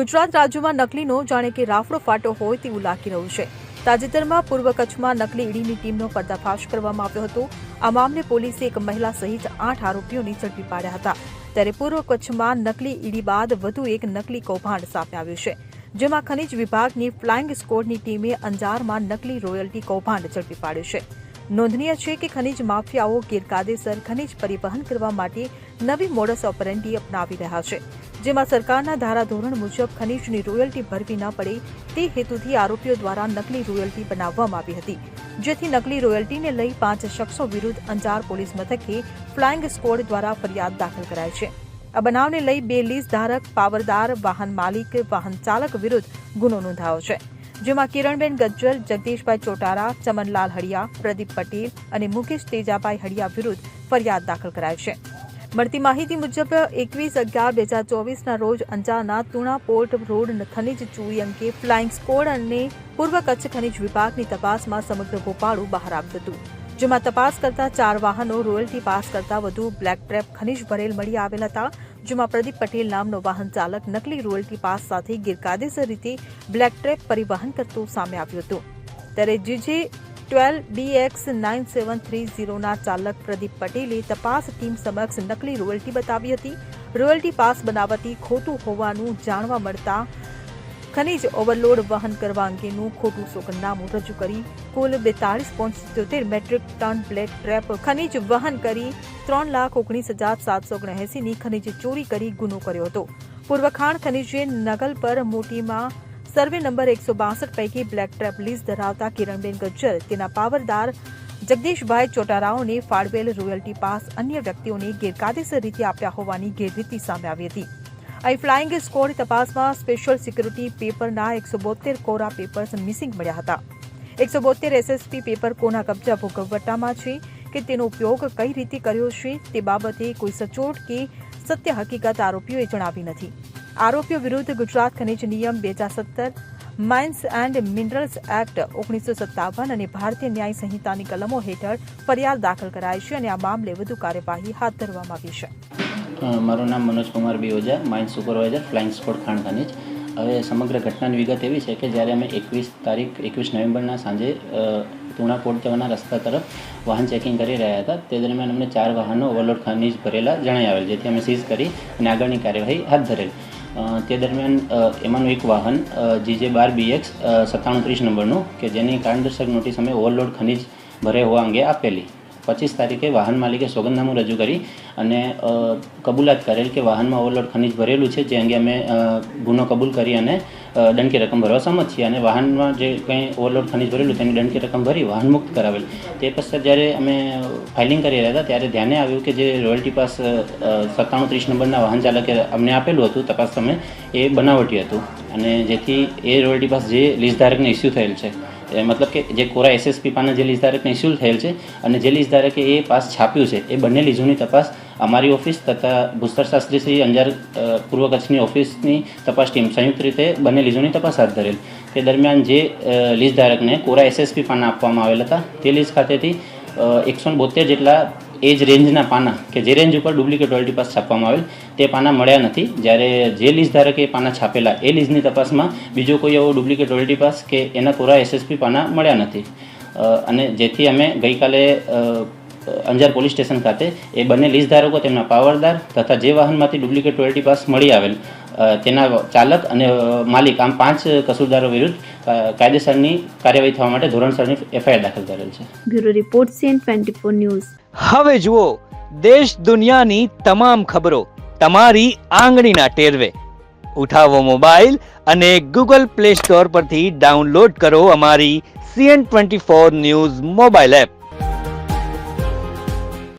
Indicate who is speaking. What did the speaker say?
Speaker 1: ગુજરાત રાજ્યમાં નકલીનો જાણે કે રાફડો ફાટો હોય તેવું લાગી રહ્યું છે। તાજેતરમાં પૂર્વ કચ્છમાં નકલી ઈડીની ટીમનો પર્દાફાશ કરવામાં આવ્યો હતો। આ મામલે પોલીસે એક મહિલા સહિત 8 આરોપીઓને ઝડપી પાડ્યા હતા। ત્યારે પૂર્વ કચ્છમાં નકલી ઈડી બાદ વધુ એક નકલી કૌભાંડ સામે આવ્યું છે, જેમાં ખનીજ વિભાગની ફ્લાઇંગ સ્કોડની ટીમે અંજારમાં નકલી રોયલ્ટી કૌભાંડ ઝડપી પાડ્યું છે। નોંધનીય છે કે ખનીજ માફિયાઓ ગેરકાયદેસર ખનીજ પરિવહન કરવા માટે નવી મોડસ ઓપરેન્ડી અપનાવી રહ્યા છે, જેમાં સરકારના ધારાધોરણ મુજબ ખનીજની રોયલ્ટી ભરવી ન પડે તે હેતુથી આરોપીઓ દ્વારા નકલી રોયલ્ટી બનાવવામાં આવી હતી, જેથી નકલી રોયલ્ટીને લઈ 5 શખ્સો વિરુદ્ધ અંજાર પોલીસ મથકે ફ્લાઇંગ સ્કોડ દ્વારા ફરિયાદ દાખલ કરાઈ છે। આ બનાવને લઈ 2 લીઝ ધારક, પાવરદાર, વાહન માલિક, વાહન ચાલક વિરુદ્ધ ગુનો નોંધાયો છે, જેમાં કિરણબેન ગજ્જર, જગદીશભાઈ ચોટારા, ચમનલાલ હડિયા, પ્રદીપ પટેલ અને મુકેશ તેજાભાઈ હડિયા વિરુદ્ધ ફરિયાદ દાખલ કરાઈ છે। મળતી માહિતી મુજબ 21/11/2024ના રોજ અંજારના તુણા પોર્ટ રોડ ખનીજ ચોરી અંગે ફ્લાઇંગ સ્કોડ અને પૂર્વ કચ્છ ખનીજ વિભાગની તપાસમાં સમગ્ર ગોપાળું બહાર આવ્યું હતું, જેમાં તપાસ કરતા 4 વાહનો રોયલ્ટી પાસ કરતા વધુ બ્લેક ટ્રેપ ખનીજ ભરેલ મળી આવેલ હતા, જેમાં પ્રદીપ પટેલ નામનો વાહન ચાલક નકલી રોયલ્ટી પાસ સાથે ગેરકાયદેસર રીતે બ્લેક ટ્રેપ પરિવહન કરતું સામે આવ્યું હતું। ત્યારે GJ 12BX9730ના ચાલક પ્રદીપ પટેલે તપાસ ટીમ સમક્ષ નકલી રોયલ્ટી બતાવી હતી। રોયલ્ટી પાસ બનાવટી ખોટું હોવાનું જાણવા મળતા ખનીજ ઓવરલોડ વહન કરવા અંગેનું ખોટું સોગંદનામું રજૂ કરી કુલ 42.77 મેટ્રિક ટન બ્લેક ટ્રેપ ખનીજ વહન કરી 3,19,779ની ખનીજ ચોરી કરી ગુનો કર્યો હતો। પૂર્વ ખાણ ખનીજે નગલ પર મોટીમાં સર્વે નંબર 162 પૈકી બ્લેક ટ્રેપ લીઝ ધરાવતા કિરણબેન ગજ્જર, તેના પાવરદાર જગદીશભાઈ ચોટારાઓને ફાળવેલ રોયલ્ટી પાસ અન્ય વ્યક્તિઓને ગેરકાયદેસર રીતે આપ્યા હોવાની ગેરરીતિ સામે આવી હતી। અહીં ફ્લાઇંગ સ્કોડ તપાસમાં સ્પેશિયલ સિક્યુરિટી પેપરના 172 કોરા પેપર્સ મિસિંગ મળ્યા હતા। 172 SSP પેપર કોના કબજા ભોગવટામાં છે કે તેનો ઉપયોગ કઈ રીતે કર્યો છે તે બાબતે કોઈ સચોટ કે સત્ય હકીકત આરોપીઓએ જણાવી નથી। આરોપીઓ વિરુદ્ધ ગુજરાત ખનિજ નિયમ 2017, માઇન્સ એન્ડ મિનરલ્સ એક્ટ 1957 અને ભારતીય ન્યાય સંહિતાની કલમો હેઠળ ફરિયાદ દાખલ કરાઈ છે અને આ મામલે વધુ કાર્યવાહી હાથ ધરવામાં આવી છે।
Speaker 2: મારું નામ Manoj Kumar B Ojha, mines supervisor, flying squad ખાણ ખનીજ। હવે સમગ્ર ઘટનાની વિગત એવી છે કે જ્યારે અમે 21 નવેમ્બરના સાંજે તુણા પોર્ટ જવાના રસ્તા તરફ વાહન ચેકિંગ કરી રહ્યા હતા, તે દરમિયાન અમને 4 વાહનો ઓવરલોડ ખનીજ ભરેલા જણાઈ આવેલ, જેથી અમે સીઝ કરી અને આગળની કાર્યવાહી હાથ ધરેલ। તે દરમિયાન એમાંનું એક વાહન GJ 12BX 9730 નંબરનું કે જેની કારણદર્શક નોટિસ અમે ઓવરલોડ ખનીજ ભરે હોવા અંગે આપેલી। 25 તારીખે વાહન માલિકે સોગંદનામું રજૂ કરી અને કબૂલાત કરેલ કે વાહનમાં ઓવરલોડ ખનીજ ભરેલું છે, જે અંગે અમે ગુનો કબૂલ કરી અને દંડકી રકમ ભરવા સંમત છીએ અને વાહનમાં જે કંઈ ઓવરલોડ ખનીજ ભરેલું તેની દંડકી રકમ ભરી વાહન મુક્ત કરાવેલ। તે પશ્ચાત જ્યારે અમે ફાઇલિંગ કરી રહ્યા હતા ત્યારે ધ્યાને આવ્યું કે જે રોયલ્ટી પાસ 9730 નંબરના વાહન ચાલકે અમને આપેલું હતું તપાસ સમયે એ બનાવટી હતું અને જેથી એ રોયલ્ટી પાસ જે લીઝ ધારકને ઇસ્યુ થયેલ છે, મતલબ કે જે કોરા SSP પાના જે લીઝ ધારકને ઇસ્યુ થયેલ છે અને જે લીઝ ધારકે એ પાસ છાપ્યું છે, એ બંને લીઝોની તપાસ અમારી ઓફિસ તથા ભૂસ્તર શાસ્ત્રી શ્રી અંજાર પૂર્વ કચ્છની ઓફિસની તપાસ ટીમ સંયુક્ત રીતે બંને લીઝોની તપાસ હાથ ધરેલ। તે દરમિયાન જે લીઝ ધારકને કોરા SSP પાના આપવામાં આવેલ હતા તે લીઝ ખાતેથી 172 જેટલા એ જ રેન્જના પાના કે જે રેન્જ ઉપર ડુપ્લિકેટ રોયલ્ટી પાસ છાપવામાં આવેલ તે પાના મળ્યા નથી। જ્યારે જે લીઝ ધારકે પાના છાપેલા એ લીઝની તપાસમાં બીજો કોઈ એવો ડુપ્લિકેટ રોયલ્ટી પાસ કે એના કોરા SSP પાના મળ્યા નથી અને જેથી અમે ગઈકાલે અંજાર પોલીસ સ્ટેશન ખાતે એ બંને લીઝ ધારકો, તેમના પાવરદાર તથા જે વાહનમાંથી ડુપ્લિકેટ રોયલ્ટી પાસ મળી આવેલ તેના ચાલક અને માલિક, આમ 5 કસૂરદારો વિરુદ્ધ કાયદેસરની કાર્યવાહી થવા માટે ધોરણસરની FIR દાખલ કરેલ છે।
Speaker 3: Bureau report CN24 news.
Speaker 4: હવે જુઓ દેશ દુનિયાની તમામ ખબરો તમારી આંગળીના ટેરવે। ઉઠાવો મોબાઈલ અને Google Play Store પરથી ડાઉનલોડ કરો અમારી CN24 ન્યૂઝ મોબાઈલ એપ।